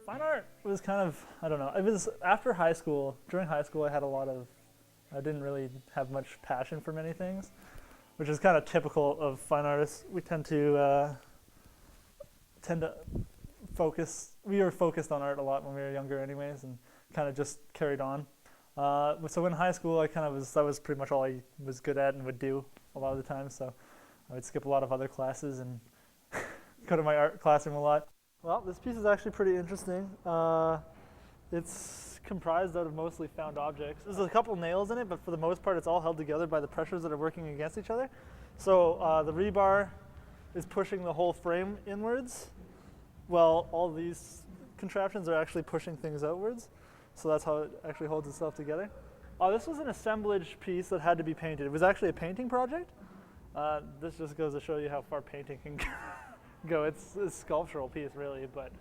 Fine art was kind of, I don't know, it was after high school. During high school I had a lot of, I didn't really have much passion for many things, which is kind of typical of fine artists. We tend to focus, we were focused on art a lot when we were younger anyways, and kind of just carried on. So in high school that was pretty much all I was good at and would do a lot of the time, so I would skip a lot of other classes and go to my art classroom a lot. Well, this piece is actually pretty interesting. It's comprised out of mostly found objects. There's a couple nails in it, but for the most part it's all held together by the pressures that are working against each other. So the rebar is pushing the whole frame inwards, while all these contraptions are actually pushing things outwards. So that's how it actually holds itself together. This was an assemblage piece that had to be painted. It was actually a painting project. This just goes to show you how far painting can go. It's a sculptural piece, really, but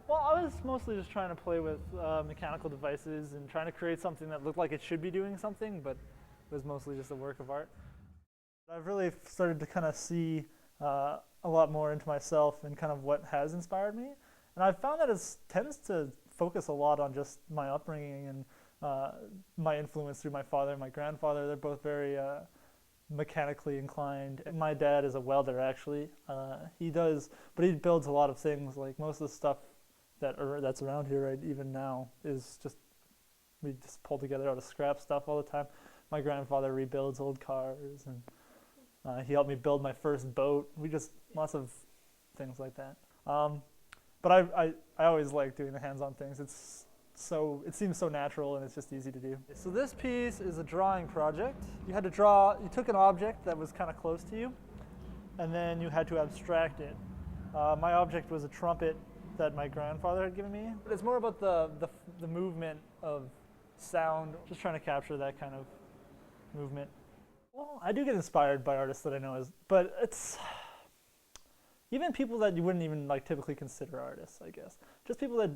well, I was mostly just trying to play with mechanical devices and trying to create something that looked like it should be doing something, but it was mostly just a work of art. I've really started to kind of see a lot more into myself and kind of what has inspired me, and I've found that it tends to focus a lot on just my upbringing and my influence through my father and my grandfather. They're both very mechanically inclined. My dad is a welder, actually. But he builds a lot of things. Like most of the stuff that's around here right even now is we just pull together out of scrap stuff all the time. My grandfather rebuilds old cars, and he helped me build my first boat. Lots of things like that. But I always like doing the hands-on things. It seems so natural and it's just easy to do. So this piece is a drawing project. You took an object that was kind of close to you, and then you had to abstract it. My object was a trumpet that my grandfather had given me. It's more about the movement of sound, just trying to capture that kind of movement. Well, I do get inspired by artists that I know, but it's even people that you wouldn't even like typically consider artists, I guess. Just people that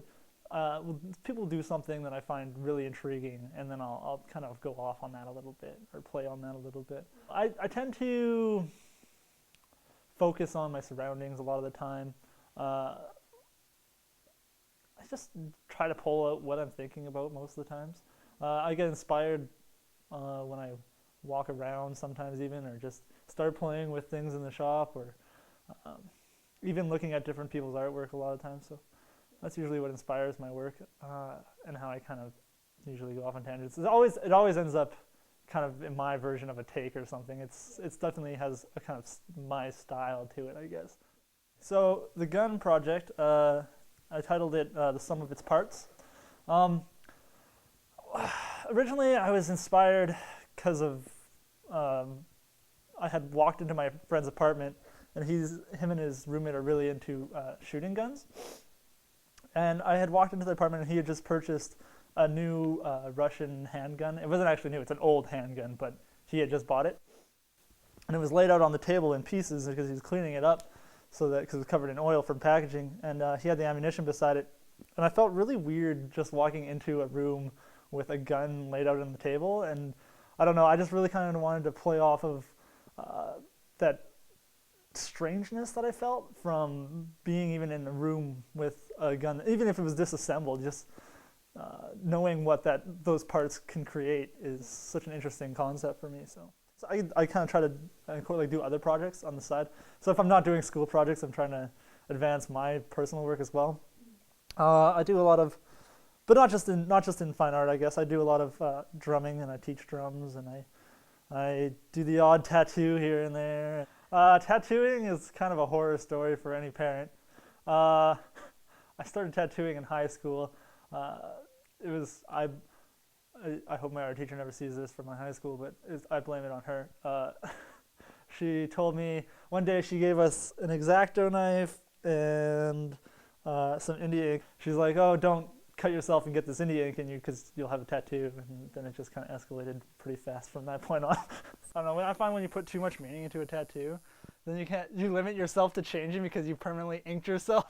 people do something that I find really intriguing, and then I'll kind of go off on that a little bit or play on that a little bit. I tend to focus on my surroundings a lot of the time. I just try to pull out what I'm thinking about most of the times. I get inspired when I walk around sometimes even, or just start playing with things in the shop, or even looking at different people's artwork a lot of times. So that's usually what inspires my work, and how I kind of usually go off on tangents. It always ends up kind of in my version of a take or something. It's definitely has a kind of my style to it, I guess. So the gun project, I titled it The Sum of Its Parts. Originally I was inspired because of I had walked into my friend's apartment, and him and his roommate are really into shooting guns. And I had walked into the apartment, and he had just purchased a new Russian handgun. It wasn't actually new, it's an old handgun, but he had just bought it. And it was laid out on the table in pieces because he was cleaning it up, because it was covered in oil from packaging. And he had the ammunition beside it. And I felt really weird just walking into a room with a gun laid out on the table. And I don't know, I just really kind of wanted to play off of that strangeness that I felt from being even in a room with a gun, even if it was disassembled. Just knowing what those parts can create is such an interesting concept for me. So I kind of try to do other projects on the side. So if I'm not doing school projects, I'm trying to advance my personal work as well. I do a lot of, but not just in fine art, I guess. I do a lot of drumming, and I teach drums, and I do the odd tattoo here and there. Tattooing is kind of a horror story for any parent. I started tattooing in high school. I hope my art teacher never sees this from my high school, but I blame it on her. She told me one day, she gave us an X-Acto knife and some India ink. She's like, "Oh, don't cut yourself and get this India ink in you because you'll have a tattoo." And then it just kind of escalated pretty fast from that point on. I don't know, I find when you put too much meaning into a tattoo, then you limit yourself to changing because you permanently inked yourself.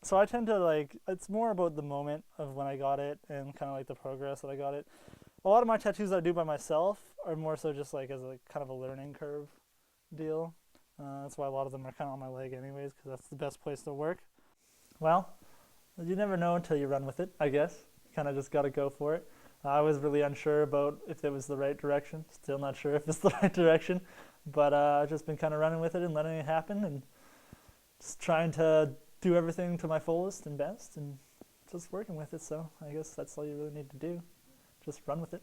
So I tend to it's more about the moment of when I got it and kind of like the progress that I got it. A lot of my tattoos that I do by myself are more so just as a kind of a learning curve deal. That's why a lot of them are kind of on my leg anyways, because that's the best place to work. Well, you never know until you run with it, I guess. Kind of just got to go for it. I was really unsure about if it was the right direction. Still not sure if it's the right direction. But I've just been kind of running with it and letting it happen and just trying to do everything to my fullest and best and just working with it. So I guess that's all you really need to do. Just run with it.